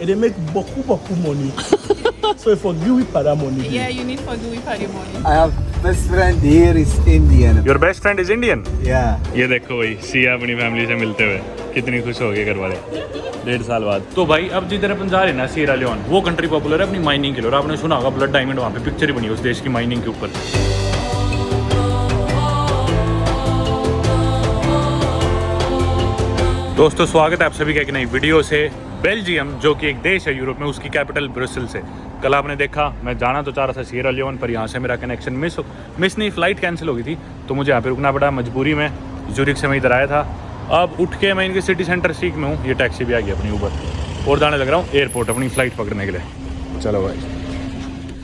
They make beaucoup money. So forgive me for that money. Yeah, you need forgive me for your money. I have best friend here is Indian. Your best friend is Indian? Yeah. ये देखो भाई सिया अपनी family से मिलते हुए कितनी खुश हो गए घर वाले 1.5 साल बाद। तो भाई अब जिधर अपन जा रहे हैं ना सिएरा लियोन, वो कंट्री पॉपुलर है अपनी माइनिंग के लिए। और आपने सुना होगा ब्लड डायमंड, वहाँ पे पिक्चर ही बनी है उस देश की माइनिंग के ऊपर। दोस्तों स्वागत है आप सभी का एक नई वीडियो से। बेल्जियम जो कि एक देश है यूरोप में, उसकी कैपिटल ब्रुसेल से। कल आपने देखा मैं जाना तो चाह रहा था सिएरा लियोन, पर यहाँ से मेरा कनेक्शन मिस नहीं, फ्लाइट कैंसिल हो गई थी तो मुझे यहाँ पे रुकना पड़ा मजबूरी में। ज़ूरिक से मैं इधर आया था। अब उठ के मैं इनके सिटी सेंटर सीख में हूँ, ये टैक्सी भी आ गई अपनी ऊबर और जाने लग रहा हूँ एयरपोर्ट अपनी फ़्लाइट पकड़ने के लिए। चलो भाई।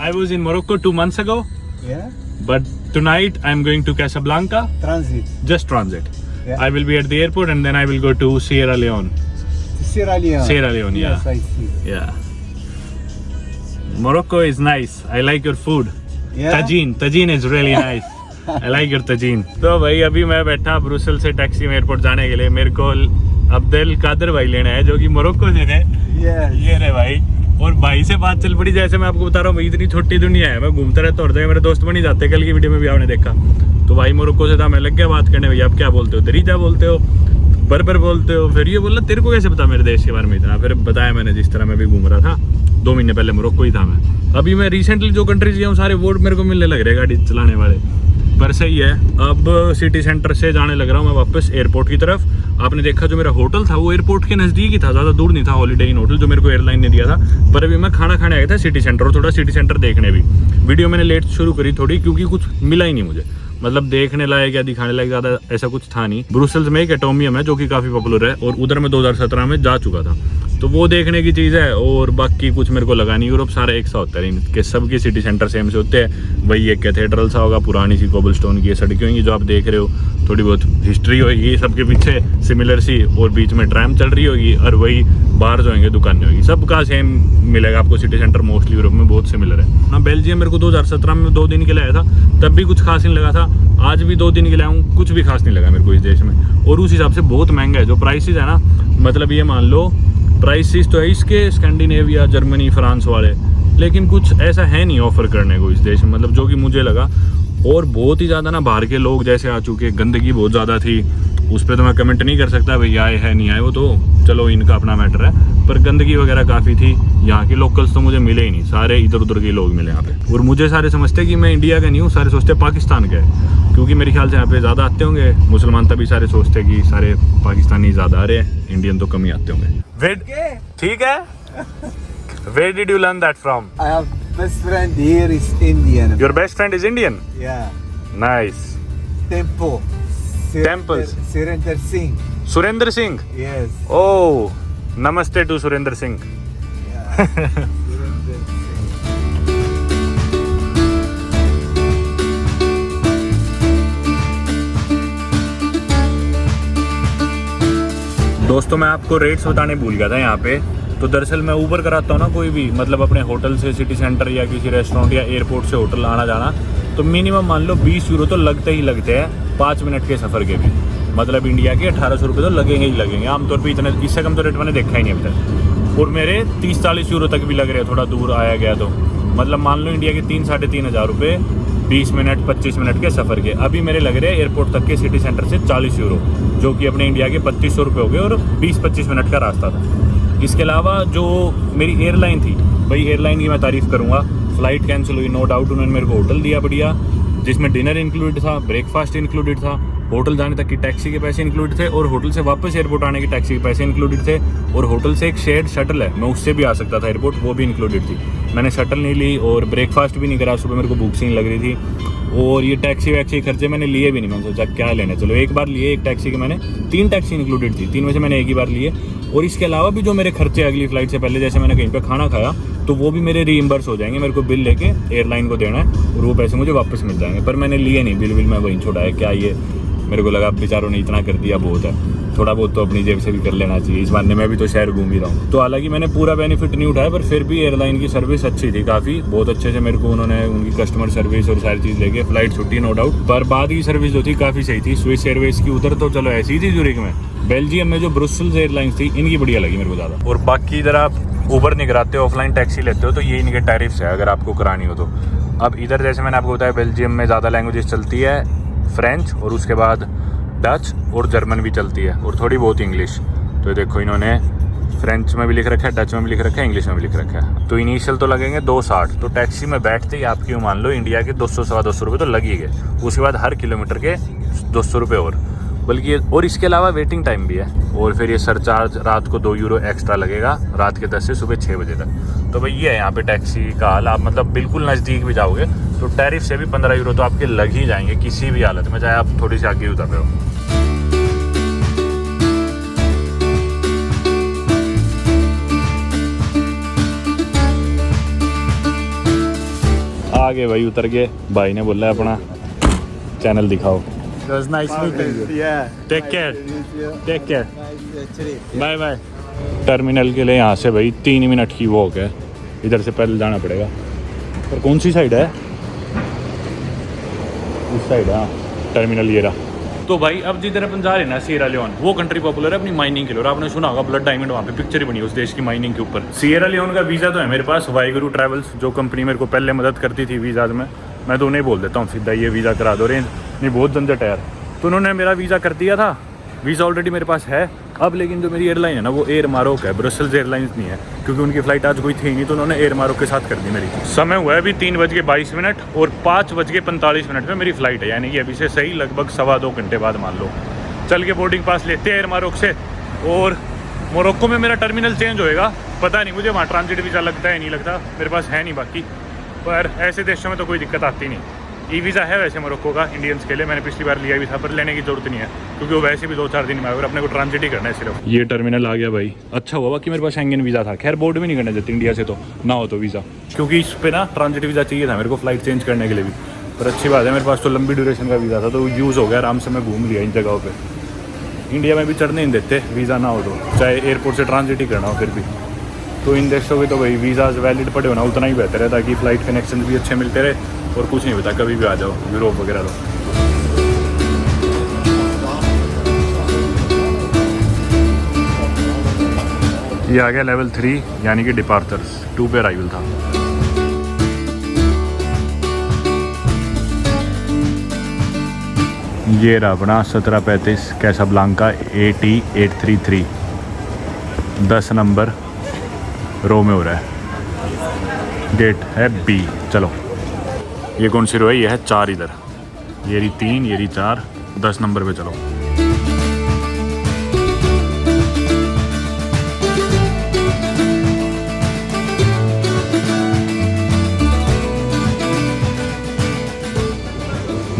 I was in Morocco 2 months ago, but tonight I am going to Casablanca. Transit. Just transit. Yeah. I will be at the airport and then I will go to Sierra Leone. Sierra Leone. Sierra Leone, yeah. Yes, I see. Yeah. Morocco is nice. I like your food. Yeah. Tagine is really nice. I like your tagine. तो भाई अभी मैं बैठा Brussels से taxi में airport जाने के लिए। मेरे को अब्दुल कादर भाई लेना है जो कि मोरक्को से थे। Yes. ये रहे भाई। और भाई से बात चल पड़ी, जैसे मैं आपको बता रहा हूँ भाई इतनी छोटी दुनिया है, मैं घूमता रहता हूँ, मेरे दोस्त बन ही जाते। कल की वीडियो में भी आपने देखा। तो भाई मोरक्को से था, मैं लग गया बात करने। भैया आप क्या बोलते हो? दरीजा बोलते हो, बर्बर बोलते हो। फिर ये बोला तेरे को कैसे पता मेरे देश के बारे में इतना? फिर बताया मैंने जिस तरह मैं भी घूम रहा था। 2 महीने पहले मोरक्को ही था मैं। अभी मैं रिसेंटली जो कंट्रीज गया हूँ सारे वोट मेरे को मिलने लग रहे गाड़ी चलाने वाले। पर सही है, अब सिटी सेंटर से जाने लग रहा हूँ मैं वापस एयरपोर्ट की तरफ। आपने देखा जो मेरा होटल था वो एयरपोर्ट के नज़दीक ही था, ज़्यादा दूर नहीं था। हॉलीडे इन होटल जो मेरे को एयरलाइन ने दिया था। पर अभी मैं खाना खाने आया था सिटी सेंटर और थोड़ा सिटी सेंटर देखने भी। वीडियो मैंने लेट शुरू करी थोड़ी क्योंकि कुछ मिला ही नहीं मुझे, मतलब देखने लायक या दिखाने लायक ज़्यादा ऐसा कुछ था नहीं। ब्रुसेल्स में एक एटोमियम है जो कि काफ़ी पॉपुलर है और उधर मैं 2017 में जा चुका था, तो वो देखने की चीज़ है। और बाकी कुछ मेरे को लगा नहीं। यूरोप सारा एक सा होता है, इनके सबके सिटी सेंटर सेम से होते हैं। वही एक कैथेड्रल सा होगा, पुरानी सी कोबलस्टोन की सड़कें होंगी जो आप देख रहे हो, थोड़ी बहुत हिस्ट्री होगी सबके पीछे सिमिलर सी, और बीच में ट्रैम चल रही होगी, और वही बाहर जो होंगे दुकानें होगी, सबका सेम मिलेगा आपको। सिटी सेंटर मोस्टली यूरोप में बहुत सिमिलर है ना। बेल्जियम मेरे को 2017 में 2 दिन के लिए आया था, तब भी कुछ खास नहीं लगा था। आज भी 2 दिन के लिए आऊँ, कुछ भी खास नहीं लगा मेरे को इस देश में। और उस हिसाब से बहुत महंगा है जो प्राइसेस है ना, मतलब ये मान लो प्राइसेस तो है इसके स्कैंडिनेविया, जर्मनी, फ्रांस वाले, लेकिन कुछ ऐसा है नहीं ऑफर करने को इस देश में, मतलब जो कि मुझे लगा। और बहुत ही ज़्यादा ना बाहर के लोग जैसे आ चुके, गंदगी बहुत ज़्यादा थी। उस पर तो मैं कमेंट नहीं कर सकता भाई आए है नहीं आए, वो तो चलो इनका अपना मैटर है। पर गंदगी वगैरह काफ़ी थी। यहाँ के लोकल्स तो मुझे मिले ही नहीं, सारे इधर उधर के लोग मिले यहाँ पे। और मुझे सारे समझते कि मैं इंडिया का नहीं हूँ, सारे सोचते पाकिस्तान का है, क्योंकि मेरे ख्याल से यहाँ पे ज़्यादा आते होंगे मुसलमान, तभी सारे सोचते कि सारे पाकिस्तानी ज़्यादा आ रहे हैं, इंडियन तो कम ही आते होंगे। ठीक है। Where did you learn that from? I have best friend here is Indian. Your best friend is Indian? Yeah. Nice. Temple. Temples. Surinder Singh. Surinder Singh? Yes. Oh, namaste to Surinder Singh. Yeah. Surinder Singh. दोस्तों मैं आपको rates बताने भूल गया था यहाँ पे। तो दरअसल मैं ऊबर कराता हूँ ना कोई भी, मतलब अपने होटल से सिटी सेंटर या किसी रेस्टोरेंट या एयरपोर्ट से होटल आना जाना, तो मिनिमम मान लो 20 यूरो तो लगते ही लगते हैं 5 मिनट के सफ़र के भी। मतलब इंडिया के 1800 रुपये तो लगेंगे ही लगेंगे आमतौर पे। इतने इससे कम तो रेट मैंने देखा ही नहीं अभी तक। और मेरे 30-40 यूरो तक भी लग रहे हैं थोड़ा दूर आया गया तो। मतलब मान लो इंडिया के 3-3.5 हज़ार रुपये 20 मिनट 25 मिनट के सफ़र के। अभी मेरे लग रहे हैं एयरपोर्ट तक के सिटी सेंटर से 40 यूरो, जो कि अपने इंडिया के 3200 रुपये हो गए और 20-25 मिनट का रास्ता था। इसके अलावा जो मेरी एयरलाइन थी, भाई एयरलाइन की मैं तारीफ़ करूँगा। फ़्लाइट कैंसिल हुई नो डाउट, उन्होंने मेरे को होटल दिया बढ़िया, जिसमें डिनर इंक्लूडेड था, ब्रेकफास्ट इंक्लूडेड था, होटल जाने तक की टैक्सी के पैसे इंक्लूडेड थे, और होटल से वापस एयरपोर्ट आने की टैक्सी के पैसे इंक्लूडेड थे। और होटल से एक शेयर्ड शटल है, मैं उससे भी आ सकता था एयरपोर्ट, वो भी इंक्लूडेड थी। मैंने शटल नहीं ली और ब्रेकफास्ट भी नहीं करा, सुबह मेरे को भूख सी नहीं लग रही थी। और ये टैक्सी वैक्सी खर्चे मैंने लिए भी नहीं, मैंने सोचा क्या लेने, चलो एक बार लिए। एक टैक्सी के मैंने 3 टैक्सी इंक्लूडेड थी, 3 में से मैंने एक ही बार लिए। और इसके अलावा भी जो मेरे खर्चे अगली फ़्लाइट से पहले, जैसे मैंने कहीं पे खाना खाया, तो वो भी मेरे रीइम्बर्स हो जाएंगे। मेरे को बिल लेके एयरलाइन को देना है और वो पैसे मुझे वापस मिल जाएंगे। पर मैंने लिए नहीं, बिल मैं वहीं छोड़ा है। क्या ये मेरे को लगा बेचारों ने इतना कर दिया बहुत है, थोड़ा बहुत तो अपनी जेब से भी कर लेना चाहिए। इस बहाने मैं भी तो शहर घूम ही रहा हूँ। तो हालांकि मैंने पूरा बेनिफिट नहीं उठाया, पर फिर भी एयरलाइन की सर्विस अच्छी थी काफ़ी, बहुत अच्छे से मेरे को उन्होंने उनकी कस्टमर सर्विस और सारी चीज़ लेके फ्लाइट छुट्टी नो डाउट। पर बाद की सर्विस जो थी काफ़ी सही थी। स्विस एयरवेज की उधर तो चलो ऐसी ही थी ज़ूरिक में, बेल्जियम में जो ब्रुसेल्स एयरलाइंस थी इनकी बढ़िया लगी मेरे को ज़्यादा। और बाकी इधर आप ऊबर नहीं कराते, ऑफलाइन टैक्सी लेते हो तो ये इनके टैरिफ्स है अगर आपको करानी हो तो। अब इधर जैसे मैंने आपको बताया बेल्जियम में ज़्यादा लैंग्वेजेस चलती है, फ्रेंच और उसके बाद डच और जर्मन भी चलती है और थोड़ी बहुत इंग्लिश। तो ये देखो इन्होंने फ्रेंच में भी लिख रखा है, डच में भी लिख रखा है, इंग्लिश में भी लिख रखा है। तो इनिशियल तो लगेंगे 260, तो टैक्सी में बैठते ही आपकी मान लो इंडिया के 200-250 रुपये तो लग ही गए। उसके बाद हर किलोमीटर के 200 रुपये और, बल्कि और इसके अलावा वेटिंग टाइम भी है। और फिर ये सरचार्ज रात को 2 यूरो एक्स्ट्रा लगेगा रात के 10 से सुबह 6 बजे तक। तो भाई ये है यहाँ पे टैक्सी का हाल। आप मतलब बिल्कुल नज़दीक भी जाओगे तो टैरिफ से भी 15 यूरो तो आपके लग ही जाएंगे किसी भी हालत में, चाहे आप थोड़ी सी आगे उतर रहे हो। आगे भाई उतर गए, भाई ने बोला है अपना चैनल दिखाओ। Nice meeting you, take care, bye bye. Terminal के लिए यहाँ से भाई 3 मिनट की वॉक है, इधर से पैदल जाना पड़ेगा। पर कौन सी साइड है? इस साइड है टर्मिनल ये रहा। तो भाई अब जिधर अपन जा रहे हैं ना सिएरा लियोन, वो कंट्री पॉपुलर है अपनी माइनिंग के लिए। और आपने सुना होगा ब्लड डायमंड, वहाँ पे पिक्चर ही बनी है उस देश की माइनिंग के ऊपर। सिएरा लियोन का वीज़ा तो है मेरे पास, वाईगुरु ट्रैवल्स जो कंपनी मेरे को पहले मदद करती थी वीज़ा में, मैं तो उन्हें बोल देता हूँ सीधा ये वीज़ा करा दो, रेंज नहीं बहुत झंझट है यार। तो उन्होंने मेरा वीज़ा कर दिया था, वीज़ा ऑलरेडी मेरे पास है अब। लेकिन जो मेरी एयरलाइन है ना वो एयर मारोक है, ब्रसेल्स एयरलाइंस नहीं है, क्योंकि उनकी फ़्लाइट आज कोई थी नहीं, तो उन्होंने एयर मारोक के साथ कर दी मेरी। समय हुआ है अभी 3:22 और 5:45 में मेरी फ़्लाइट है, यानी कि अभी से सही लगभग 2.25 घंटे बाद मान लो चल के बोर्डिंग पास लेते हैं एयर मारोक से। और मोरक्को में मेरा टर्मिनल चेंज होएगा, पता नहीं मुझे वहाँ ट्रांजिट वीज़ा लगता है नहीं लगता, मेरे पास है नहीं बाकी। पर ऐसे देशों में तो कोई दिक्कत आती नहीं। ई वीज़ा है वैसे मोरक्को का इंडियंस के लिए, मैंने पिछली बार लिया भी था, पर लेने की जरूरत नहीं है क्योंकि वो वैसे भी 2-4 दिन में आएगा, अपने को ट्रांजिट ही करना है सिर्फ। ये टर्मिनल आ गया भाई, अच्छा हुआ कि मेरे पास शेंगन वीज़ा था। खैर बोर्ड भी नहीं करने देते इंडिया से तो ना हो तो वीज़ा, क्योंकि इस पर ना ट्रांजिट वीज़ा चाहिए था मेरे को फ्लाइट चेंज करने के लिए भी। पर अच्छी बात है मेरे पास तो लंबी ड्यूरेशन का वीज़ा था तो यूज़ हो गया, आराम से मैं घूम लिया इन जगहों पर। इंडिया में भी चढ़ने नहीं देते वीज़ा ना हो तो, चाहे एयरपोर्ट से ट्रांजिट ही करना हो फिर भी। तो इन देशों में तो भाई वीज़ाज वैलिड पड़े होना उतना ही बेहतर है, ताकि फ़्लाइट कनेक्शन भी अच्छे मिलते रहे। और कुछ नहीं पता कभी भी आ जाओ यूरोप वगैरह तो। ये आ गया लेवल 3 यानी कि डिपार्चर्स, 2 पे अराइवल था। ये रहा अपना 1735 कैसाब्लांका AT833, 10 नंबर रो में हो रहा है, गेट है B। चलो ये कौन सी रो है? ये है 4 इधर, ये रही 3, ये रही 4, 10 नंबर पे चलो।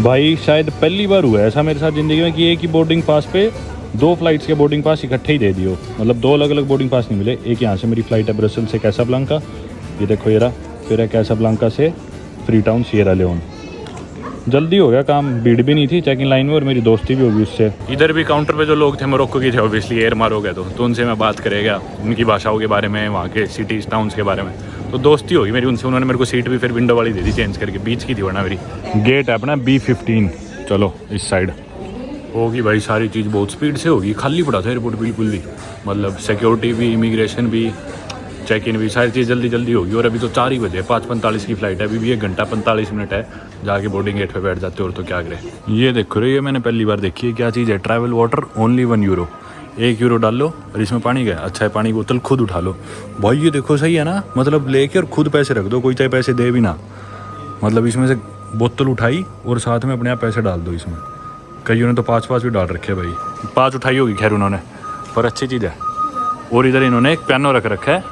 भाई शायद पहली बार हुआ है ऐसा मेरे साथ ज़िंदगी में कि एक ही बोर्डिंग पास पे 2 फ्लाइट्स के बोर्डिंग पास इकट्ठे ही दे दियो, मतलब 2 अलग अलग बोर्डिंग पास नहीं मिले। एक यहाँ से मेरी फ़्लाइट है ब्रसेल्स से कैसाब्लांका, ये देखो ये रहा, फिर है कैसाब्लांका से फ्री टाउन सिएरा लियोन। जल्दी हो गया काम, भीड़ भी नहीं थी चेकिंग लाइन में और मेरी दोस्ती भी होगी उससे। इधर भी काउंटर पे जो लोग थे मोरक्को के थे, ऑब्वियसली एयर मारोगे तो उनसे मैं बात करेगा उनकी भाषाओं के बारे में, वहाँ के सिटीज़ टाउन्स के बारे में, तो दोस्ती होगी मेरी उनसे। उन्होंने मेरे को सीट भी फिर विंडो वाली दे दी चेंज करके, बीच की थी वरना मेरी। गेट है अपना B15, चलो इस साइड होगी भाई। सारी चीज़ बहुत स्पीड से होगी, खाली पड़ा था एयरपोर्ट बिल्कुल भी, मतलब सिक्योरिटी भी, इमिग्रेशन भी, चेक इन भी, सारी चीज़ जल्दी जल्दी होगी। और अभी तो 4 ही बजे, 5:45 की फ़्लाइट है, अभी भी 1 घंटा 45 मिनट है, जाके बोर्डिंग गेट पे बैठ जाते हो और तो क्या करें। ये देखो रे, ये मैंने पहली बार देखी है, क्या चीज़ है? Travel water only 1 euro, 1 euro डाल लो और इसमें पानी गया। अच्छा है, पानी की बोतल खुद उठा लो भाई, ये देखो सही है ना, मतलब लेके और खुद पैसे रख दो, कोई चाहे पैसे दे भी ना, मतलब इसमें से बोतल उठाई और साथ में अपने आप पैसे डाल दो इसमें। कईयों ने तो 5-5 भी डाल रखे भाई, 5 उठाई होगी खैर उन्होंने, पर अच्छी चीज़ है। और इधर इन्होंने एक पियानो रख रखा है,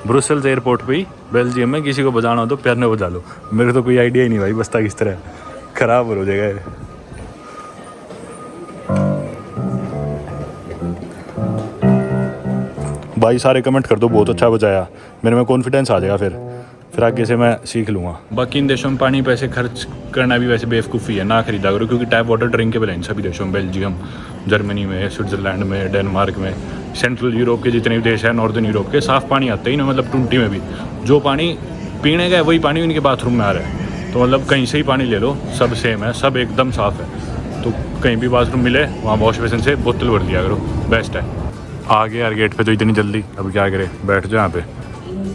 ब्रुसेल्स एयरपोर्ट पे ही बेल्जियम में, किसी को बजाना हो तो पियानो बजा लो। मेरे तो कोई आइडिया ही नहीं भाई बजता किस तरह, ख़राब हो जाएगा ये। भाई सारे कमेंट कर दो बहुत अच्छा बजाया, मेरे में कॉन्फिडेंस आ जाएगा, फिर आगे से मैं सीख लूँगा। बाकी इन देशों में पानी पैसे खर्च करना भी वैसे बेवकूफ़ी है, ना खरीदा करो, क्योंकि टैप वाटर ड्रिंकेबल है इन सभी देशों में, बेल्जियम, जर्मनी में, स्विट्ज़रलैंड में, डेनमार्क में, सेंट्रल यूरोप के जितने भी देश हैं, नॉर्दर्न यूरोप के, साफ़ पानी आता ही ना, मतलब 20 में भी जो पानी पीने का है वही पानी उनके बाथरूम में आ रहा है। तो मतलब कहीं से ही पानी ले लो, सब सेम है, सब एकदम साफ़ है। तो कहीं भी बाथरूम मिले वहाँ वॉश बेसिन से बोतल भर लिया करो, बेस्ट है। आगे यार गेट पे तो इतनी जल्दी, अब क्या करें, बैठ जाओ यहाँ पे,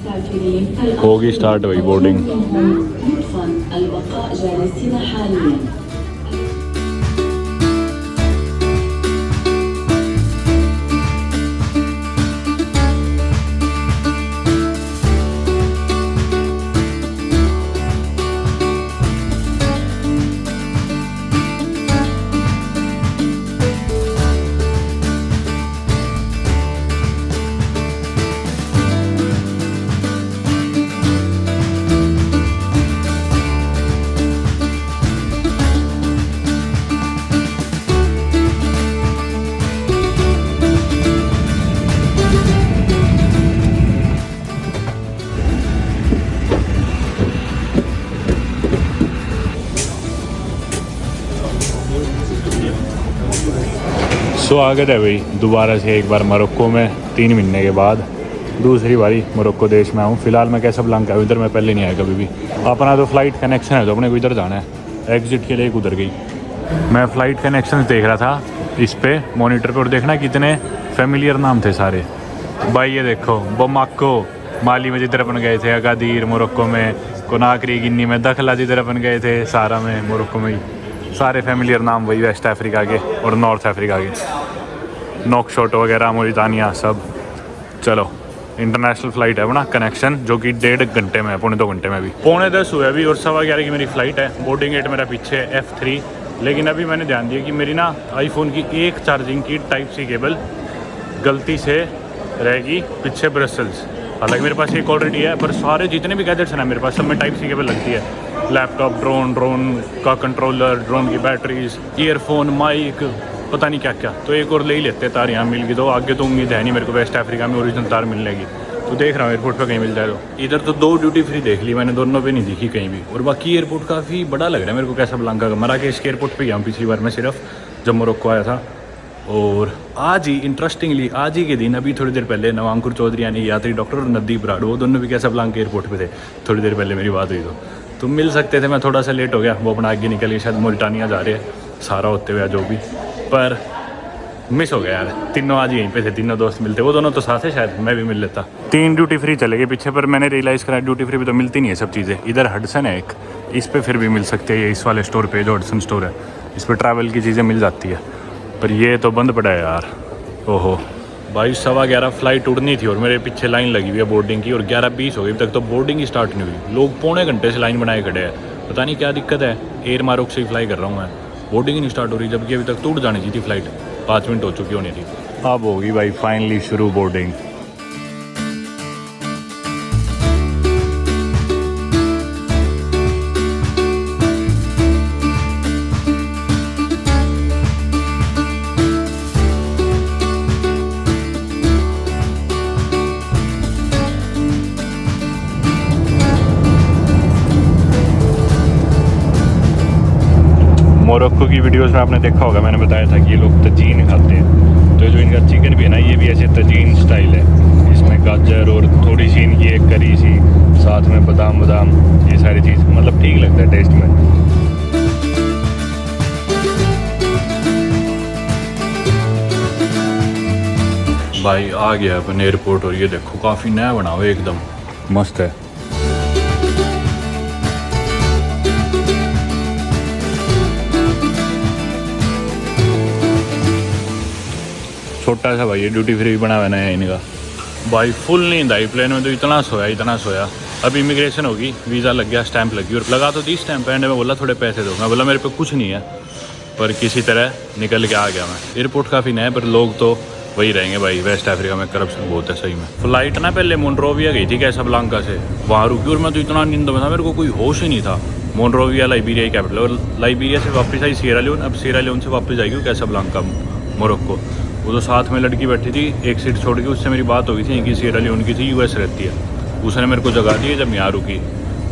होगी स्टार्ट हुई बोर्डिंग। स्वागत है भाई दोबारा से एक बार मोरक्को में 3 महीने के बाद दूसरी बारी मोरक्को देश में आऊँ। फ़िलहाल मैं कैसाब्लांका इधर मैं पहले नहीं आया कभी भी। अपना तो फ़्लाइट कनेक्शन है तो अपने को इधर जाना है। एग्ज़िट के लिए एक उधर गई। मैं फ़्लाइट कनेक्शन देख रहा था इस पे मॉनिटर पे और देखना कितने फेमिलियर नाम थे सारे। भाई ये देखो बमाको माली में जिधर अपन गए थे, अगादीर मोरक्को में, कोनाक्री गिनी में, दखला जिधर अपन गए थे सारा में मोरक्को में ही। सारे फेमिलियर नाम वही वेस्ट अफ्रीका के और नॉर्थ अफ्रीका के, नोकशॉट वगैरह मोरितानिया सब। चलो इंटरनेशनल फ़्लाइट है अपना कनेक्शन जो कि 1.5 घंटे में है, 2 घंटे में भी। 10:15 हुए अभी और 11:15 की मेरी फ़्लाइट है। बोर्डिंग गेट मेरा पीछे है F3। लेकिन अभी मैंने ध्यान दिया कि मेरी ना आईफोन की एक चार्जिंग की Type-C केबल गलती से रहेगी पीछे ब्रसल्स। हालांकि मेरे पास एक ऑलरेडी है पर सारे जितने भी गैजेट्स हैं ना मेरे पास सब में Type-C केबल लगती है। लैपटॉप, ड्रोन का कंट्रोलर, ड्रोन की बैटरीज, ईयरफोन, माइक, पता नहीं क्या क्या। तो एक और ले ही लेते हैं तार, यहाँ मिल गई तो आगे तो उम्मीद है नहीं मेरे को वेस्ट अफ्रीका में ओरिजिनल तार मिलने की। तो देख रहा हूँ एयरपोर्ट पे कहीं मिल जाए तो। इधर तो 2 ड्यूटी फ्री देख ली मैंने, दोनों पे नहीं दिखी कहीं भी। और बाकी एयरपोर्ट काफ़ी बड़ा लग रहा है मेरे को कैसाब्लांका का। मराकेश के एयरपोर्ट पे गया हूँ पिछली बार मैं सिर्फ जब मोरक्को आया था। और आज ही इंटरेस्टिंगली आज ही के दिन अभी थोड़ी देर पहले नवांकुर चौधरी यानी यात्री डॉक्टर और नदीप राड वो दोनों भी कैसाब्लांका एयरपोर्ट पे थे। थोड़ी देर पहले मेरी बात हुई तो मिल सकते थे। मैं थोड़ा सा लेट हो गया, वो अपना आगे निकल गए, शायद मोरिटानिया जा रहे हैं सारा होते हुए जो भी, पर मिस हो गया यार। तीनों आज यहीं पे थे, तीनों दोस्त मिलते, वो दोनों तो साथ है, शायद मैं भी मिल लेता। 3 ड्यूटी फ्री चले गए पीछे, पर मैंने रियलाइज़ करा ड्यूटी फ्री पे तो मिलती नहीं है सब चीज़ें। इधर हडसन है एक, इस पर फिर भी मिल सकती है, इस वाले स्टोर पे जो हडसन स्टोर है इस पर ट्रैवल की चीज़ें मिल जाती है। पर ये तो बंद पड़ा है यार। ओहो भाई 11:15 फ़्लाइट उड़नी थी और मेरे पीछे लाइन लगी हुई है बोर्डिंग की और 11:20 हो गई, अभी तक तो बोर्डिंग ही स्टार्ट नहीं हुई। लोग 1.25 घंटे से लाइन बनाए खड़े हैं, पता नहीं क्या दिक्कत है। एयर मारोक से ही फ्लाई कर रहा हूँ मैं, बोर्डिंग ही नहीं स्टार्ट हो रही, जबकि अभी तक तो उड़ जानी चाहिए थी फ़्लाइट। 5 मिनट हो चुकी होनी थी। अब होगी भाई फाइनली शुरू बोर्डिंग। मोरक्को की वीडियोस में आपने देखा होगा, मैंने बताया था कि ये लोग तजीन खाते हैं। तो जो इनका चिकन भी है ना ये भी ऐसे तजीन स्टाइल है, इसमें गाजर और थोड़ी सी इनकी एक करी सी, साथ में बादाम ये सारी चीज़, मतलब ठीक लगता है टेस्ट में। भाई आ गया अपन एयरपोर्ट और ये देखो काफ़ी नया बना हुआ है, एकदम मस्त है। छोटा सा भाई ये ड्यूटी फ्री बना हुआ है इनका। भाई फुल नींद आई प्लेन में, तो इतना सोया। अब इमिग्रेशन होगी, वीज़ा लग गया, स्टैंप लगी और लगा तो 30 स्टैंप एंड में बोला थोड़े पैसे दो। मैं बोला मेरे पे कुछ नहीं है, पर किसी तरह निकल के आ गया मैं। एयरपोर्ट काफ़ी नया है पर लोग तो वही रहेंगे भाई, वेस्ट अफ्रीका में करप्शन बहुत है सही में। फ्लाइट ना पहले मोनरोविया गई थी कैसाब्लांका से, वहाँ रुकी और मैं तो इतना नींद में था मेरे को कोई होश ही नहीं था। मोनरोविया लाइबेरिया की कैपिटल, और लाइबेरिया से वापस आई सियरा लियोन, अब सियरा लियोन से वापस जाएगी कैसाब्लांका मोरक्को। वो तो साथ में लड़की बैठी थी एक सीट छोड़ के, उससे मेरी बात हो गई थी, इनकी सियरा लियोन की थी, यूएस रहती है। उसने मेरे को जगा दी जब यहाँ रुकी।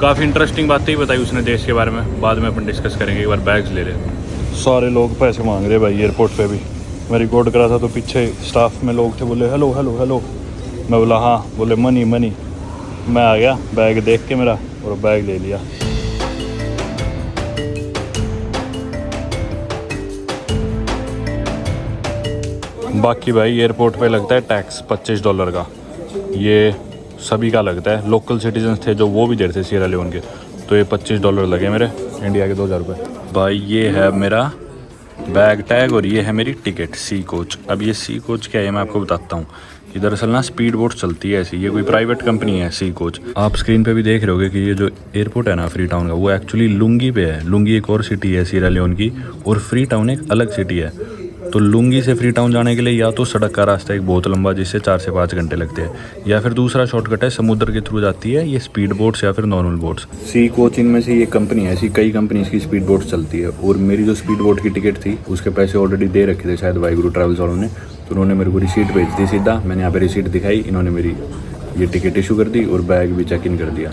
काफ़ी इंटरेस्टिंग बातें ही बताई उसने देश के बारे में, बाद में अपन डिस्कस करेंगे। एक बार बैग्स ले ले। सारे लोग पैसे मांग रहे भाई एयरपोर्ट पे भी। मैं रिकॉर्ड करा था तो पीछे स्टाफ में लोग थे, बोले हेलो हेलो हेलो। मैं बोला हाँ, बोले मनी मनी। मैं आ गया, बैग देख के मेरा, और बैग ले लिया। बाकी भाई एयरपोर्ट पे लगता है टैक्स $25 का। ये सभी का लगता है। लोकल सिटीजन्स थे जो वो भी दे रहे थे सीरा लियोन के, तो ये $25 लगे मेरे, इंडिया के 2000 रुपये। भाई ये है मेरा बैग टैग और ये है मेरी टिकट सी कोच। अब ये सी कोच क्या है मैं आपको बताता हूँ। कि दरअसल ना स्पीड बोट चलती है ऐसी, ये कोई प्राइवेट कंपनी है सी कोच। आप स्क्रीन पे भी देख रहे होगे कि ये जो एयरपोर्ट है ना फ्री टाउन का, वो एक्चुअली लुंगी पे है। लुंगी एक और सिटी है सीरा लियोन की, और फ्री टाउन एक अलग सिटी है। तो लुंगी से फ्री टाउन जाने के लिए या तो सड़क का रास्ता एक बहुत लंबा जिससे 4 से 5 घंटे लगते हैं, या फिर दूसरा शॉर्टकट है समुद्र के थ्रू जाती है ये स्पीड बोट्स या फिर नॉर्मल बोट्स। सी कोच इनमें से ये कंपनी है, ऐसी कई कंपनी की स्पीड बोट चलती है। और मेरी जो स्पीड बोट की टिकट थी उसके पैसे ऑलरेडी दे रखे थे शायद वाहिगुरु ट्रैवल्स वालों ने, तो उन्होंने मेरे को रिसीट भेज दी सीधा। मैंने यहाँ पे रिसीट दिखाई, इन्होंने मेरी ये टिकट इशू कर दी और बैग भी चेक इन कर दिया।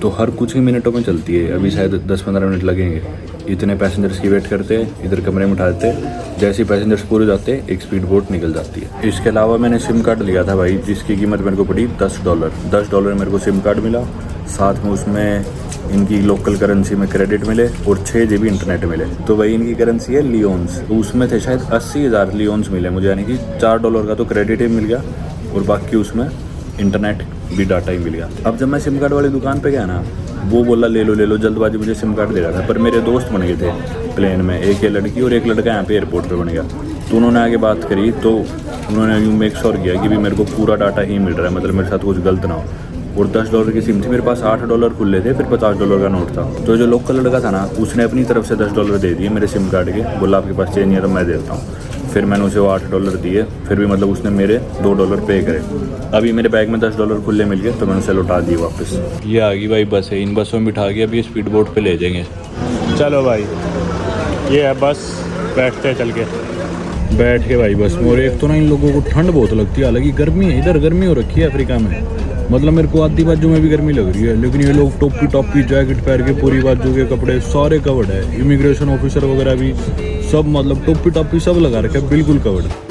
तो हर कुछ ही मिनटों में चलती है। अभी शायद 10-15 मिनट लगेंगे। इतने पैसेंजर्स की वेट करते हैं, इधर कमरे में उठाते हैं, जैसे ही पैसेंजर्स पूरे जाते हैं एक स्पीड बोट निकल जाती है। इसके अलावा मैंने सिम कार्ड लिया था भाई, जिसकी कीमत मेरे को पड़ी $10 मेरे को सिम कार्ड मिला। साथ में उसमें इनकी लोकल करेंसी में क्रेडिट मिले और 6 GB इंटरनेट मिले। तो वही इनकी करेंसी है लियोन्स, तो उसमें थे शायद 80,000 लियोन्स मिले मुझे, यानी कि $4 का तो क्रेडिट ही मिल गया और बाकी उसमें इंटरनेट भी डाटा ही मिल गया। अब जब मैं सिम कार्ड वाली दुकान पे गया ना, वो बोला ले लो, जल्दबाजी मुझे सिम कार्ड दे रहा था। पर मेरे दोस्त बन गए थे प्लेन में, एक ये लड़की और एक लड़का यहाँ पे एयरपोर्ट पे बन गया। तो उन्होंने आगे बात करी, तो उन्होंने यूँ मेक श्योर किया कि भी मेरे को पूरा डाटा ही मिल रहा है, मतलब मेरे साथ कुछ गलत ना हो। और $10 की सिम थी मेरे पास, $8 खुले थे, फिर $50 का नोट था। तो जो लोकल लड़का था ना, उसने अपनी तरफ से $10 दे दिए मेरे सिम कार्ड के, बोला आपके पास चेंज नहीं है तो मैं देता हूँ। फिर मैंने उसे वो $8 दिए, फिर भी मतलब उसने मेरे $2 पे करे। अभी मेरे बैग में $10 खुले मिल गए, तो मैंने उसे लौटा दिए वापस। ये आ गई भाई बस है, इन बसों में बिठा के अभी ये स्पीड बोट पे ले जाएंगे। चलो भाई ये है बस, बैठते हैं चल के। बैठ के भाई बस में। और एक तो ना इन लोगों को ठंड बहुत लगती है, हालांकि गर्मी है, इधर गर्मी हो रखी है अफ्रीका में, मतलब मेरे को आधी बाजू में भी गर्मी लग रही है, लेकिन ये लोग टोपी जैकेट पहन के पूरी बाजू के कपड़े सारे कवर्ड है। इमिग्रेशन ऑफिसर वगैरह भी सब मतलब टोपी सब लगा रखे है, बिल्कुल कवर्ड।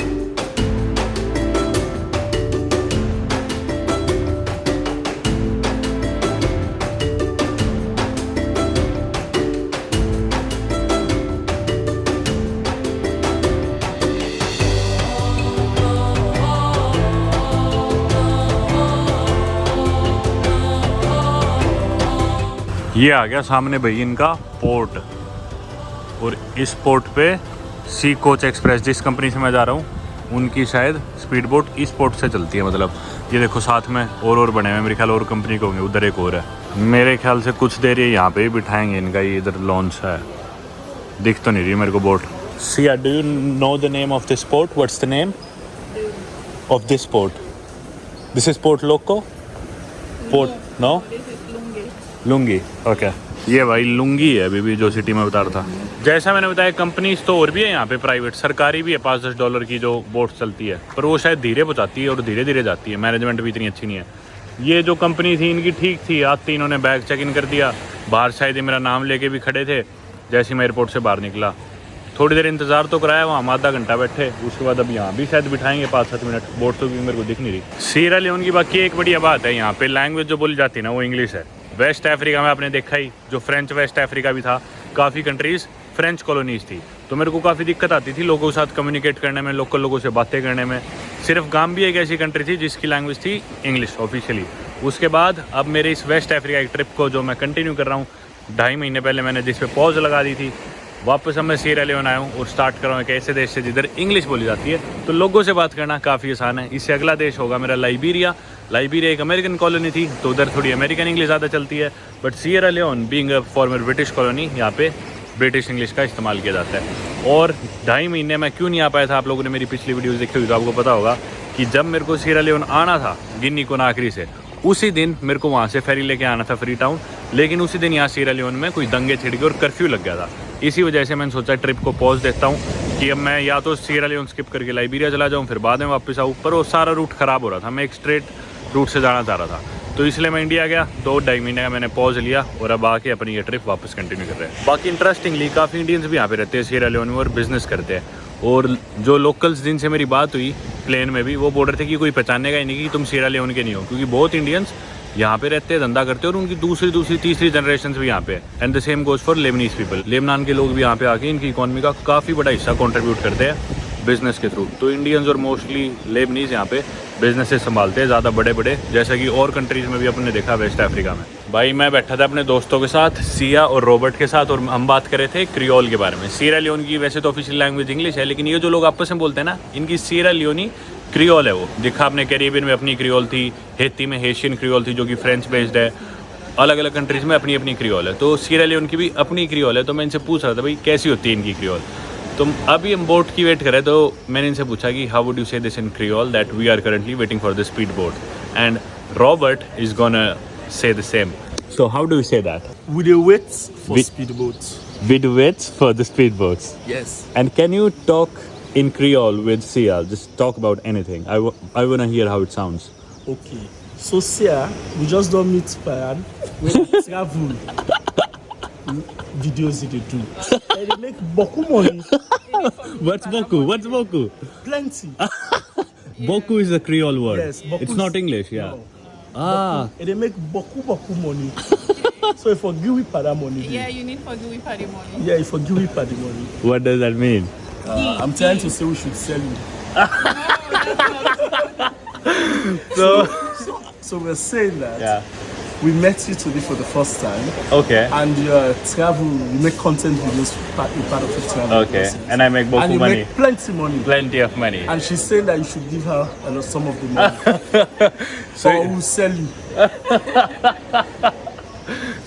ये आ गया सामने भाई इनका पोर्ट, और इस पोर्ट पे सी कोच एक्सप्रेस जिस कंपनी से मैं जा रहा हूँ उनकी शायद स्पीड बोट इस पोर्ट से चलती है। मतलब ये देखो साथ में और बने हुए, मेरे ख्याल और कंपनी के होंगे, उधर एक और है। मेरे ख्याल से कुछ देर ये यहाँ पे ही बिठाएंगे इनका, ये इधर लॉन्च है, दिख तो नहीं रही मेरे को boat. See do you know the name of this port? What's the name of this port? This is Port Loko port no Lungi. Okay ये भाई लुंगी है अभी भी जो सिटी में बता रहा था। जैसा मैंने बताया कंपनीज तो और भी है यहाँ पे, प्राइवेट सरकारी भी है, $5-10 की जो बोट चलती है, पर वो शायद धीरे पहुँचाती है और धीरे धीरे जाती है, मैनेजमेंट भी इतनी अच्छी नहीं है। ये जो कंपनी थी इनकी ठीक थी, आते इन्होंने बैग चेक इन कर दिया, बाहर शायद ये मेरा नाम लेके भी खड़े थे। जैसे मैं एयरपोर्ट से बाहर निकला थोड़ी देर इंतज़ार तो कराया, वहाँ हम आधा घंटा बैठे, उसके बाद अब यहाँ भी शायद बिठाएंगे 5-7 मिनट। बोट तो भी मेरे को दिख नहीं रही। सीरा लियोन की बाकी एक बढ़िया बात है, यहाँ पे लैंग्वेज जो बोली जाती है ना वो इंग्लिश है। वेस्ट अफ्रीका में आपने देखा ही, जो फ्रेंच वेस्ट अफ्रीका भी था, काफ़ी कंट्रीज़ फ्रेंच कॉलोनीज़ थी, तो मेरे को काफ़ी दिक्कत आती थी लोगों के साथ कम्युनिकेट करने में, लोकल लोगों से बातें करने में। सिर्फ गाम्बिया एक ऐसी कंट्री थी जिसकी लैंग्वेज थी इंग्लिश ऑफिशियली। उसके बाद अब मेरे इस वेस्ट अफ्रीका की ट्रिप को जो मैं कंटिन्यू कर रहा हूँ, 2.5 महीने पहले मैंने जिस पे पॉज लगा दी थी, वापस अब मैं सीरा लियोन आया हूँ और स्टार्ट कर रहा हूँ एक ऐसे देश से जिधर इंग्लिश बोली जाती है, तो लोगों से बात करना काफ़ी आसान है। इससे अगला देश होगा मेरा लाइबेरिया। लाइबेरिया एक अमेरिकन कॉलोनी थी, तो उधर थोड़ी अमेरिकन इंग्लिश ज़्यादा चलती है, but Sierra Leone being a former British colony, यहाँ पे ब्रिटिश इंग्लिश का इस्तेमाल किया जाता है। और 2.5 महीने मैं क्यों नहीं आ पाया था, आप लोगों ने मेरी पिछली वीडियोज़ देखी हुई तो आपको पता होगा कि जब मेरे को सीरा लियोन आना था गिनी को आखिरी से, उसी दिन मेरे को वहाँ से फेरी लेके आना था फ्री टाउन, लेकिन उसी दिन यहाँ सीरा लियोन में कोई दंगे छिड़ गए और कर्फ्यू लग गया था। इसी वजह से मैंने सोचा ट्रिप को पॉज देता हूँ कि अब मैं या तो सीरा लियोन स्किप करके लाइबेरिया चला जाऊँ, फिर बाद में वापस आऊँ, पर वो सारा रूट ख़राब हो रहा था, मैं एक स्ट्रेट रूट से जाना चाह रहा था, तो इसलिए मैं इंडिया गया। 2-2.5 महीने का मैंने पॉज लिया और अब आके अपनी ये ट्रिप वापस कंटिन्यू कर रहे हैं। बाकी इंटरेस्टिंगली काफ़ी इंडियंस भी यहाँ पे रहते हैं सीरा लियोन में और बिज़नेस करते हैं, और जो लोकल्स जिनसे मेरी बात हुई प्लेन में भी, वो बोल रहे थे कि कोई पहचानेगा ही नहीं कि तुम सीरा लियोन के नहीं हो, क्योंकि बहुत इंडियंस यहाँ पे रहते हैं, धंधा करते हैं, और उनकी दूसरी तीसरी जनरेशन भी यहाँ पे है। And the same goes for Lebanese people. Lebanon के लोग भी यहाँ पे आके इनकी इकॉनमी का काफ़ी बड़ा हिस्सा कंट्रीब्यूट करते हैं, बिजनेस के थ्रू। तो इंडियंस और मोस्टली लेबनीज यहाँ पे बिजनेसेस संभालते हैं ज़्यादा बड़े बड़े, जैसा कि और कंट्रीज़ में भी अपने देखा वेस्ट अफ्रीका में। भाई मैं बैठा था अपने दोस्तों के साथ, सिया और रॉबर्ट के साथ, और हम बात कर रहे थे क्रियोल के बारे में। सीरा लियोन की वैसे तो ऑफिशियल लैंग्वेज इंग्लिश है, लेकिन ये जो लोग आपस में बोलते हैं ना, इनकी सीरा लियोनी क्रियोल है। वो देखा आपने, कैरिबियन में अपनी क्रियोल थी, हेती में हेशियन क्रियोल थी जो कि फ्रेंच बेस्ड है। अलग अलग कंट्रीज़ में अपनी अपनी क्रियोल है। तो सीरा लियोन की भी अपनी क्रियोल है। तो मैं इनसे पूछ रहा था भाई कैसी होती है इनकी क्रियोल। तो अभी हम बोट की वेट करें, तो मैंने इनसे पूछा कि how would you say this in Creole that we are currently waiting for the speed boat, and Robert is gonna say the same. So how do you say that? We dey wait for We- speedboats. With waits for the speedboats. Yes. And can you talk in Creole with Sia? Just talk about anything. I want to hear how it sounds. Okay. So Sia, we just don't meet Payan. We travel. Videos they do. And they make beaucoup money. What's Boku? What's Boku? Plenty. Boku is a Creole word. Yes, Boku It's is- not English, yeah. No. Ah, And they make beaucoup money. So if you give we para money. Yeah, you need for Gui for the money. Yeah, if you give we para the money. what does that mean? I'm trying to say we should sell you. So we're saying that we met you today for the first time, Okay. and you travel. You make content videos part of the travel. Okay. process. And I make And Boku you money. make plenty money. Plenty of money. And she's saying that you should give her some of the money. So we'll sell you.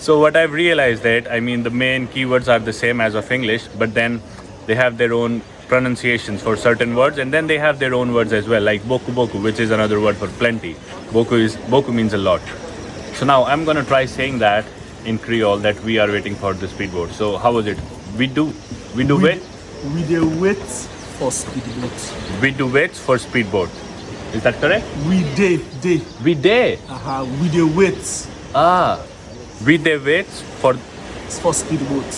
So what I've realized that, I mean, the main keywords are the same as of English, but then they have their own pronunciations for certain words, and then they have their own words as well, like boku boku, which is another word for plenty. Boku means a lot. So now I'm gonna try saying that in Creole, that we are waiting for the speedboat. So how was it? We do wait. We dey wait for speedboat. We do wait for speedboat. Is that correct? We dey. We day. We dey wait Ah. We they wait for for speedboat.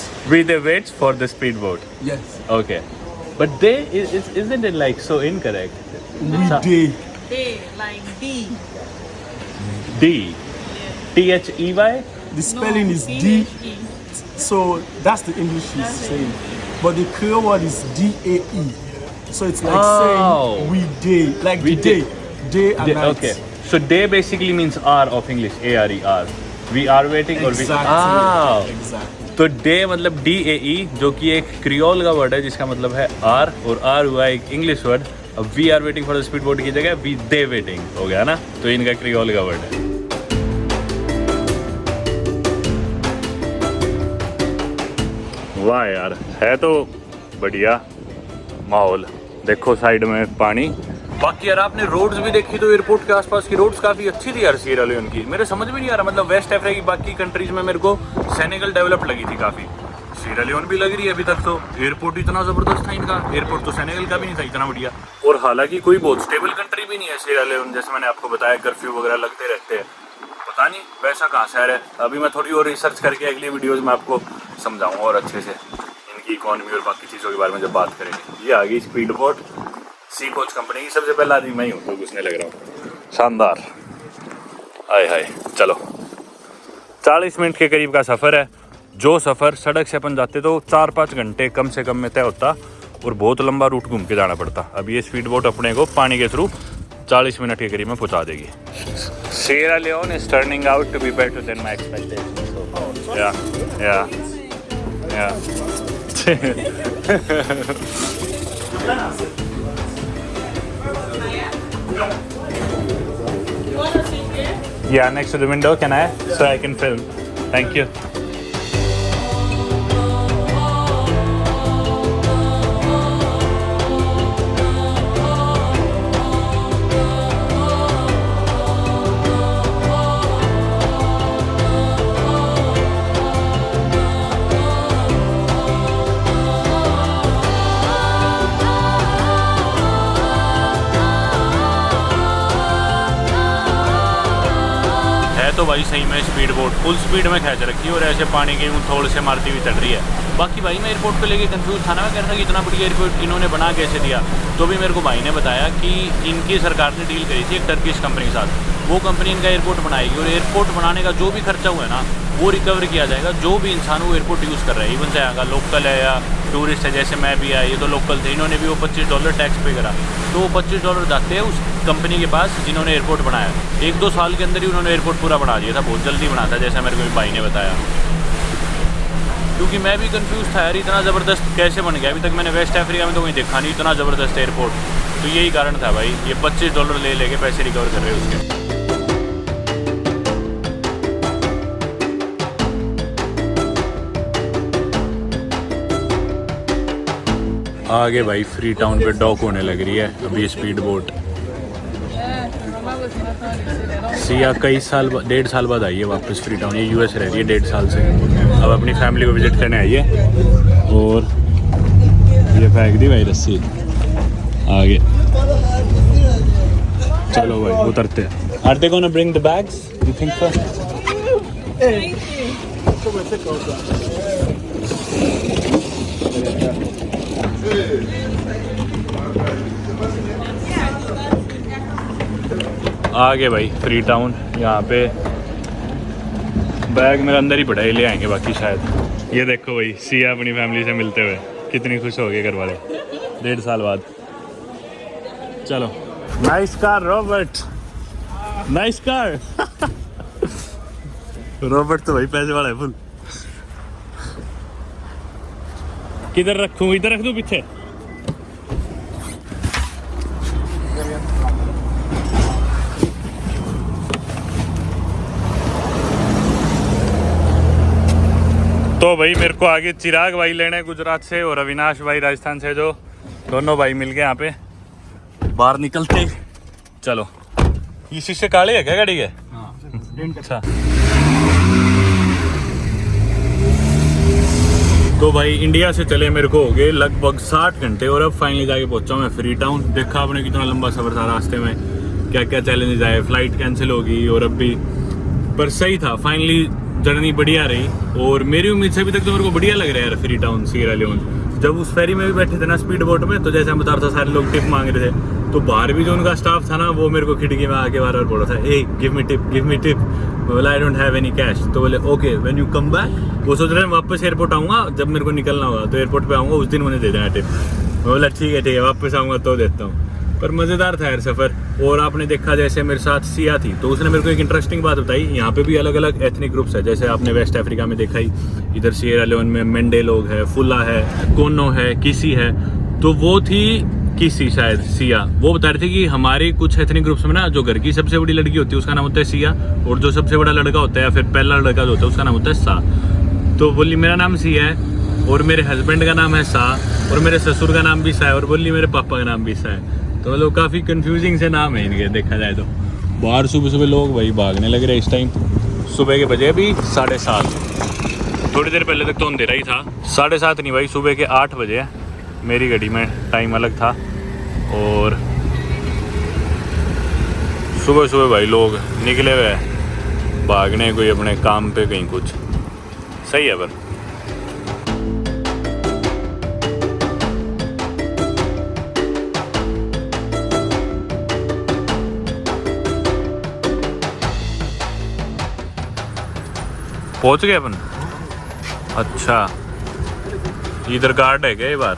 for the speedboat. Yes. Okay. But they isn't it like so incorrect? We dey. They like D. D. THEY? The spelling is D. D. So that's the English she's saying. But the Creole word is DAE. So it's like Oh. saying we day. Like We the day. Day and night. Okay. So day basically means R of English. ARER. We are waiting or we. Exactly. Exactly. तो day मतलब DAE, जो कि एक creole का word है जिसका मतलब है आर, और आर हुआ एक इंग्लिश वर्ड। अब we are waiting for the speed boat की जगह वी दे वेटिंग हो गया ना, तो इनका क्रियोल का वर्ड है। वाह यार, है तो बढ़िया माहौल। देखो साइड में पानी। बाकी यार आपने रोड्स भी देखी तो एयरपोर्ट के आसपास की रोड्स काफ़ी अच्छी थी यार सीरा लियोन की। मेरे समझ में नहीं आ रहा, मतलब वेस्ट अफ्रीका की बाकी कंट्रीज में मेरे को सेनेगल डेवलप्ड लगी थी काफ़ी, सीरा लियोन भी लग रही है अभी तक। तो एयरपोर्ट इतना ज़बरदस्त था इनका, एयरपोर्ट तो सेनेगल का भी नहीं था इतना बढ़िया। और हालांकि कोई बहुत स्टेबल कंट्री भी नहीं है सीरा लियोन, जैसे मैंने आपको बताया कर्फ्यू वगैरह लगते रहते हैं। पता नहीं वैसा कहाँ शहर है। अभी मैं थोड़ी और रिसर्च करके अगली वीडियोज़ में आपको समझाऊँगा और अच्छे से इनकी इकॉनमी और बाकी चीज़ों के बारे में जब बात करेंगे। ये आ गई speed boat, sea coach company की। सबसे पहला आदमी मैं ही हूँ तो घुसने लग रहा हूँ। शानदार। आए हाय, चलो 40 मिनट के करीब का सफ़र है। जो सफ़र सड़क से अपन जाते तो 4-5 घंटे कम से कम में तय होता, और बहुत लंबा रूट घूम के जाना पड़ता। अब ये स्पीड बोट अपने को पानी के थ्रू 40 मिनट के करीब में पहुँचा देगी। Sierra Leone is turning out to be better than my expectations. या Yeah, next to the window, can I? So I can film. Thank you. तो भाई सही में स्पीड बोट फुल स्पीड में खींच रखी है और ऐसे पानी के थोड़ से मारती हुई चढ़ रही है। बाकी भाई मैं एयरपोर्ट को लेके कंफ्यूज था ना, मैं कह रहा था कि इतना बढ़िया एयरपोर्ट इन्होंने बना कैसे दिया। तो भी मेरे को भाई ने बताया कि इनकी सरकार ने डील करी थी एक टर्किश कंपनी के साथ, वो कंपनी इनका एयरपोर्ट बनाएगी और एयरपोर्ट बनाने का जो भी खर्चा हुआ है ना वो रिकवर किया जाएगा। जो भी इंसान वो एयरपोर्ट यूज़ कर रहा है, इवन से यहाँ का लोकल है या टूरिस्ट है, जैसे मैं भी आया, ये तो लोकल थे, इन्होंने भी वो $25 टैक्स पे करा, तो वो $25 जाते हैं उस कंपनी के पास जिन्होंने एयरपोर्ट बनाया। 1-2 साल के अंदर ही उन्होंने एयरपोर्ट पूरा बना दिया था, बहुत जल्दी बना था, जैसा मेरे को भाई ने बताया। क्योंकि मैं भी कंफ्यूज था यार, इतना ज़बरदस्त कैसे बन गया, अभी तक मैंने वेस्ट अफ्रीका में तो कहीं देखा नहीं इतना ज़बरदस्त एयरपोर्ट। तो यही कारण था भाई, ये $25 ले लेके पैसे रिकवर कर रहे हैं उसके। आगे भाई फ्री टाउन पे डॉक होने लग रही है अभी स्पीड बोट। सिया कई साल 1.5 साल बाद आई है वापस फ्री टाउन, ये यूएस रह रही है 1.5 साल से, अब अपनी फैमिली को विजिट करने आई है। और ये फेंक दी भाई रस्सी आगे। चलो भाई उतरते हैं। Are they gonna bring the bags, you think so? आगे भाई फ्री टाउन, यहाँ पे बैग मेरे अंदर ही पड़ा है, ले आएंगे बाकी शायद। ये देखो भाई सिया अपनी फैमिली से मिलते हुए कितनी खुश हो गए घर वाले 1.5 साल बाद। चलो nice car Robert, nice car. Robert तो भाई पैसे वाला है फुल। किधर रखूँ, इधर रख दूँ पीछे? तो भाई मेरे को आगे चिराग भाई लेने गुजरात से और अविनाश भाई राजस्थान से, जो दोनों भाई मिल गए यहाँ पे। बाहर निकलते ही चलो, ये शीशे काले है क्या गाड़ी के? अच्छा। तो भाई इंडिया से चले मेरे को हो गए लगभग 60 घंटे और अब फाइनली जाके पहुंचा मैं फ्री टाउन। देखा आपने कितना लंबा सफर था, रास्ते में क्या क्या चैलेंजेस आए, फ्लाइट कैंसिल हो गई और अब भी, पर सही था फाइनली, जर्नी बढ़िया रही। और मेरी उम्मीद से अभी तक तो मेरे को बढ़िया लग रहा है यार फ्री टाउन सियरा लियोन। जब उस फेरी में भी बैठे थे ना स्पीड बोट में, तो जैसे हम बता रहा था सारे लोग टिप मांग रहे थे, तो बाहर भी जो उनका स्टाफ था ना वो मेरे को खिड़की में आके बार बार बोल रहा था, ए give me tip, give me tip. बोला I don't have any cash. तो बोले okay when you come back, वो सोच रहे हैं वापस एयरपोर्ट आऊँगा, जब मेरे को निकलना होगा तो एयरपोर्ट पे आऊँगा उस दिन मुझे दे देना टिप। बोला ठीक है वापस आऊँगा तो देता हूँ। पर मज़ेदार था यार सफ़र। और आपने देखा जैसे मेरे साथ सिया थी, तो उसने मेरे को एक इंटरेस्टिंग बात बताई, यहाँ पे भी अलग अलग एथनिक ग्रुप्स है, जैसे आपने वेस्ट अफ्रीका में देखा ही, इधर सियरा लियोन में मेंडे लोग है, फुला है, कोनो है, किसी है। तो वो थी किसी शायद सिया, वो बता रहे थे कि हमारे कुछ एथनिक ग्रुप्स में ना जो घर की सबसे बड़ी लड़की होती है उसका नाम होता है सिया, और जो सबसे बड़ा लड़का होता है या फिर पहला लड़का जो होता है उसका नाम होता है सा। तो बोली मेरा नाम सिया है और मेरे हस्बैंड का नाम है सा और मेरे ससुर का नाम भी सा है और बोली मेरे पापा का नाम भी सा है। तो मतलब काफ़ी कंफ्यूजिंग से नाम है इनके देखा जाए तो। बाहर सुबह सुबह लोग भाई भागने लग रहे हैं इस टाइम। सुबह के बजे अभी 7:30, थोड़ी देर पहले तक तो अंधेरा ही था। 7:30 नहीं भाई, सुबह के 8 बजे है। मेरी गाड़ी में टाइम अलग था और सुबह सुबह भाई लोग निकले हुए हैं भागने, कोई अपने काम पे कहीं कुछ। सही है पर पहुंच गए अपन। अच्छा इधर गार्ड है क्या ये बार?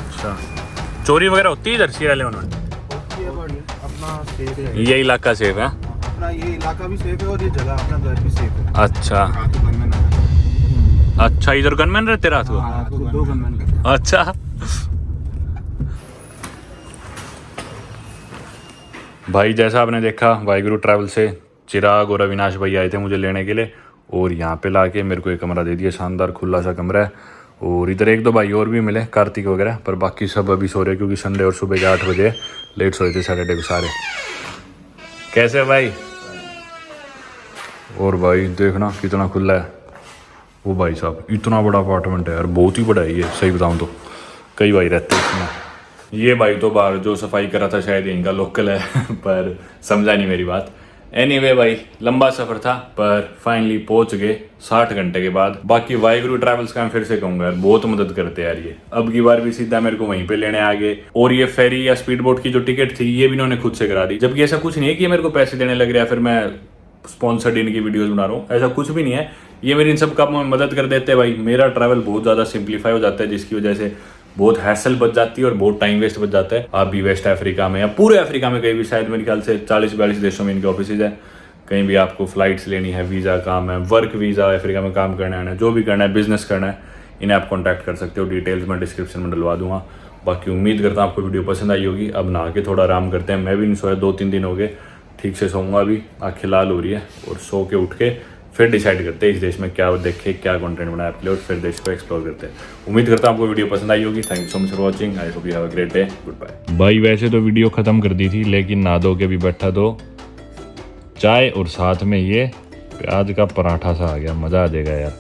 अच्छा चोरी वगैरह होती है इधर सियरा लियोन में? अपना सेफ है, ये इलाका सेफ है? अपना ये इलाका भी सेफ है और ये जगह अपना घर भी सेफ है। अच्छा अच्छा, इधर गनमैन रहते रात को? रात को 2 गनमैन। अच्छा भाई जैसा आपने देखा, वाहिगुरु ट्रैवल से चिराग और अविनाश भाई आए थे मुझे लेने के लिए और यहाँ पे लाके मेरे को एक कमरा दे दिया, शानदार खुला सा कमरा है। और इधर 1-2 भाई और भी मिले, कार्तिक वगैरह, पर बाकी सब अभी सो रहे क्योंकि संडे और सुबह के 8 बजे लेट सोए थे सैटरडे को सारे। कैसे भाई? और भाई देखना कितना खुला है वो, भाई साहब इतना बड़ा अपार्टमेंट है यार, बहुत ही बड़ा है ये, सही बताऊँ तो। कई भाई रहते हैं इसमें। ये भाई तो बाहर जो सफाई करा था शायद इनका लोकल है पर समझा नहीं मेरी बात। एनीवे भाई लंबा सफर था पर फाइनली पहुंच गए 60 घंटे के बाद। बाकी वाहिगुरु ट्रैवल्स का मैं फिर से कहूंगा यार, बहुत मदद करते हैं यार ये। अब की बार भी सीधा मेरे को वहीं पे लेने आ गए, और ये फेरी या स्पीड बोट की जो टिकट थी ये भी इन्होंने खुद से करा दी। जबकि ऐसा कुछ नहीं है कि ये मेरे को पैसे देने लग रहा है फिर मैं स्पॉन्सर्ड इनकी वीडियोस बना रहा हूँ, ऐसा कुछ भी नहीं है। ये मेरी इन सब कामों में मदद कर देते हैं भाई। मेरा ट्रैवल बहुत ज़्यादा सिंप्लीफाई हो जाता है, जिसकी वजह से बहुत हैसल बच जाती है और बहुत टाइम वेस्ट बच जाता है। आप भी वेस्ट अफ्रीका में या पूरे अफ्रीका में कहीं भी, शायद मेरे ख्याल से 40-42 देशों में इनके ऑफिस है। कहीं भी आपको फ्लाइट्स लेनी है, वीज़ा काम है, वर्क वीज़ा अफ्रीका में काम करना है, जो भी करना है, बिजनेस करना है, इन्हें आप कॉन्टैक्ट कर सकते हो। डिटेल्स मैं डिस्क्रिप्शन में डलवा दूंगा। बाकी उम्मीद करता हूँ आपको वीडियो पसंद आई होगी। अब नहा के थोड़ा आराम करते हैं। मैं भी नहीं सोया, 2-3 दिन हो गए, ठीक से सोऊंगा अभी, आँखें लाल हो रही है, और सो के उठ के फिर डिसाइड करते हैं इस देश में क्या देखे, क्या कंटेंट बनाए आपके लिए, और फिर देश को एक्सप्लोर करते हैं। उम्मीद करता हूँ आपको वीडियो पसंद आई होगी। Thank you so much for watching. I hope you have a great day. Good bye. भाई वैसे तो वीडियो ख़त्म कर दी थी, लेकिन नहा धो के भी बैठा तो चाय और साथ में ये प्याज का पराठा सा आ गया, मज़ा आ जाएगा यार।